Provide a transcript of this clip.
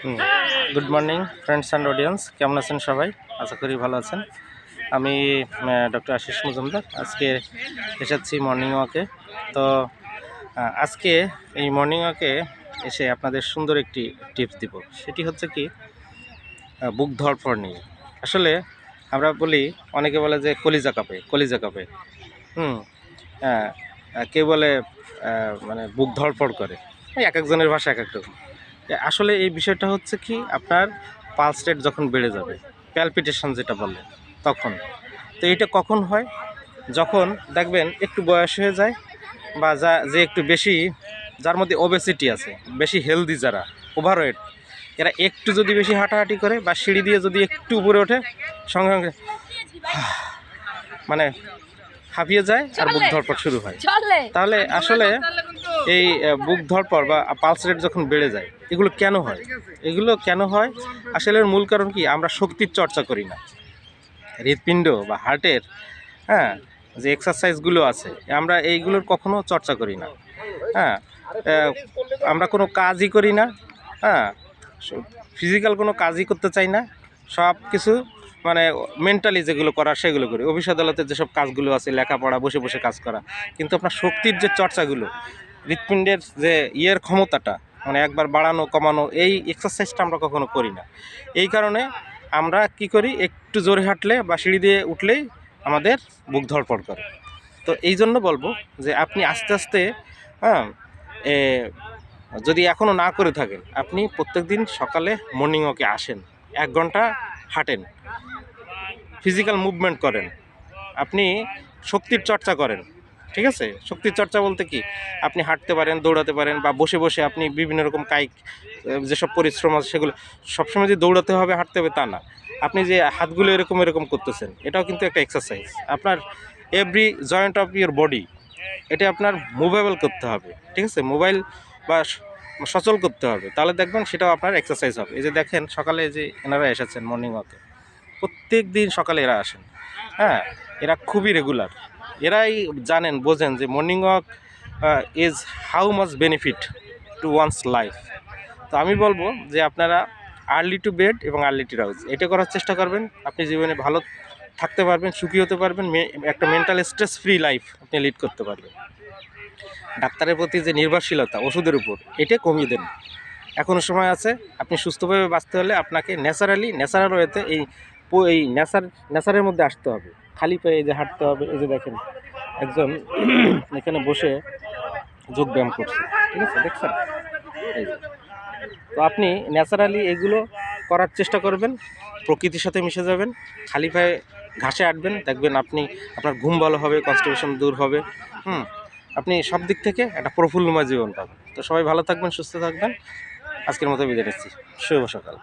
Hmm, good morning friends and audience, কেমন আছেন সবাই? আশা করি ভালো আছেন। আমি ডক্টর আশিস মজুমদার। আজকে এসেছি মর্নিং ওয়াকে। তো আজকে এই মর্নিং ওয়াকে এসে আপনাদের সুন্দর একটি টিপস দিব। সেটি হচ্ছে কি, বুক ধড়ফড় নিয়ে। আসলে আমরা বলি, অনেকে বলে যে কলিজা কাঁপে, কলিজা কাঁপে। হুম হ্যাঁ, কেউ বলে মানে বুক ধড়ফড় করে। এই এক একজনের ভাষা এক এক রকম। আসলে এই বিষয়টা হচ্ছে কি, আপনার পালস রেট যখন বেড়ে যাবে, প্যালপিটেশন যেটা বলে, তখন। তো এটা কখন হয়? যখন দেখবেন একটু বয়স হয়ে যায়, বা যে একটু বেশি, যার মধ্যে ওবেসিটি আছে, বেশি হেলদি যারা, ওভারওয়েট, এরা একটু যদি বেশি হাঁটাহাঁটি করে বা সিঁড়ি দিয়ে যদি একটু উপরে ওঠে, সঙ্গে সঙ্গে মানে হাঁপিয়ে যায় আর বুক ধড়ফড় শুরু হয়। তাহলে আসলে এই বুক ধড়ফড় বা পালস রেট যখন বেড়ে যায়, এগুলো কেন হয়? এগুলো কেন হয়? আসলে এর মূল কারণ কি, আমরা শক্তির চর্চা করি না। হৃৎপিণ্ড বা হার্টের, হ্যাঁ, যে এক্সারসাইজগুলো আছে, আমরা এইগুলোর কখনো চর্চা করি না। হ্যাঁ, আমরা কোনো কাজই করি না। হ্যাঁ, ফিজিক্যাল কোনো কাজই করতে চাই না। সব কিছু মানে মেন্টালি যেগুলো করার সেগুলো করি। অফিস আদালতের যেসব কাজগুলো আছে, লেখাপড়া, বসে বসে কাজ করা, কিন্তু আপনার শক্তির যে চর্চাগুলো, হৃৎপিণ্ডের যে ক্ষমতাটা, মানে একবার বাড়ানো কমানো, এই এক্সারসাইজটা আমরা কখনো করি না। এই কারণে আমরা কি করি, একটু জোরে হাঁটলে বা সিঁড়ি দিয়ে উঠলেই আমাদের বুক ধড়ফড় করে। তো এই জন্য বলবো যে আপনি আস্তে আস্তে, হ্যাঁ, যদি এখনও না করে থাকেন, আপনি প্রত্যেক দিন সকালে মর্নিং ওয়াকে আসেন, 1 ঘন্টা হাঁটেন, ফিজিক্যাল মুভমেন্ট করেন, আপনি শক্তির চর্চা করেন। ঠিক আছে? শক্তির চর্চা বলতে কি, আপনি হাঁটতে পারেন, দৌড়াতে পারেন, বা বসে বসে আপনি বিভিন্ন রকম কায়িক যেসব পরিশ্রম আছে সেগুলো। সবসময় যে দৌড়াতে হবে, হাঁটতে হবে তা না। আপনি যে হাতগুলো এরকম এরকম করতেছেন, এটাও কিন্তু একটা এক্সারসাইজ। আপনার every joint of your body, এটা আপনার মুভেবল করতে হবে। ঠিক আছে? মোবাইল বা সচল করতে হবে, তাহলে দেখবেন সেটাও আপনার এক্সারসাইজ হবে। এই যে দেখেন, সকালে যে এনারা এসেছেন মর্নিং ওয়াকে, প্রত্যেক দিন সকালে এরা আসেন। হ্যাঁ, এরা খুবই রেগুলার। এরাই জানেন, বোঝেন যে morning walk is how much benefit to one's life. তো আমি বলবো যে আপনারা আর্লি টু বেড এবং আর্লি টু রাউজ, এটা করার চেষ্টা করবেন। আপনি জীবনে ভালো থাকতে পারবেন, সুখী হতে পারবেন, একটা মেন্টাল স্ট্রেস ফ্রি লাইফ আপনি লিড করতে পারবেন। ডাক্তারের প্রতি যে নির্ভরশীলতা ওষুধের উপর, এটা কমিয়ে দেন। এখনও সময় আছে। আপনি সুস্থভাবে বাঁচতে হলে আপনাকে ন্যাচারাল ওয়েতে এই নেচারের মধ্যে আসতে হবে। খালি পায়ে এই যে হাঁটতে হবে। এই যে দেখেন, একজন এখানে বসে যোগ ব্যায়াম করছে। ঠিক আছে? দেখছেন? এই যে, তো আপনি ন্যাচারালি এগুলো করার চেষ্টা করবেন, প্রকৃতির সাথে মিশে যাবেন, খালি পায়ে ঘাসে হাঁটবেন, দেখবেন আপনার ঘুম ভালো হবে, কনস্টিপেশন দূর হবে। আপনি সব দিক থেকে একটা প্রফুল্লময় জীবন পাবেন। তো সবাই ভালো থাকবেন, সুস্থ থাকবেন। আজকের মতো বিদায় নিচ্ছি। শুভ সকাল।